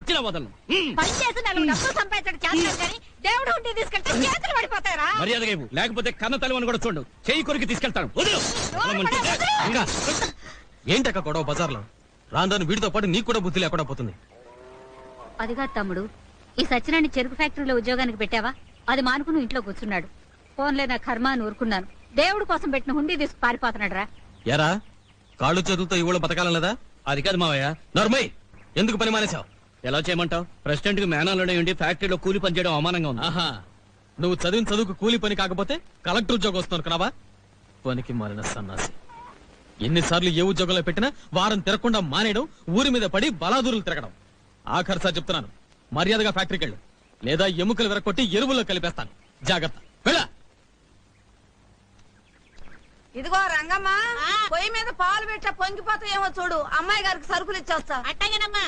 చచ్చిన వదలను. పని చేసి నలుగురు డబ్బులు సంపాదించడం చేస్తారు కానీ దేవుడు ఉంటే తీసుకెళ్తే చేతులు పడిపోతారా? మర్యాదగా ఇవ్వు, లేకపోతే కన్న తల్లి కూడా చూడు, చెయ్యి కొరికి తీసుకెళ్తాను. వదులు. ఏంటక్క గొడవ బజార్లో? రాను వీడితో పాటు నీకు కూడా బుద్ధి లేకుండా పోతుంది. అదిగా తమ్ముడు, ఈ సత్యనాన్ని చెరుకు ఫ్యాక్టరీలో ఉద్యోగానికి పెట్టావా? అది మానుకుని ఇంట్లో కూర్చున్నాడు. ఫోన్లే నా కర్మ అని ఊరుకున్నాను. దేవుడు కోసం పెట్టిన హుండీ తీసుకు పారిపోతున్నాడు రా. ఎరా కాళ్ళు చేతులతో ఈ ఊళ్ళో బతకాలం లేదా? అది కాదు మావయ్య. నర్మయ్, ఎందుకు పని మానేశావు? ఎలా చేయమంటావు? ప్రెసిడెంట్ కి మేనాలోనే ఉండి ఫ్యాక్టరీలో కూలి పని చేయడం అవమానంగా ఉంది. ఆహా, నువ్వు చదివిన చదువుకు కూలి పని కాకపోతే కలెక్టర్ ఉద్యోగం వస్తున్నావు కనవా? పనికి మారిన సన్నాసి. ఎన్నిసార్లు ఏ ఉద్యోగంలో పెట్టినా వారం తిరగకుండా మానేయడం, ఊరి మీద పడి బలాదూరులు తిరగడం. ఆఖరిసారి చెప్తున్నాను, మర్యాదగా ఫ్యాక్టరీకి వెళ్ళు, లేదా ఎముకలు విరగొట్టి ఎరువుల్లో కలిపేస్తాను. జాగ్రత్త, వెళ్ళ. ఇదిగో రంగమ్మ, పొయ్యి మీద పాలు పెట్ట పొంగిపోతాయేమో చూడు. అమ్మాయి గారికి సరుకులు ఇచ్చేస్తా. అట్టగేనమ్మా.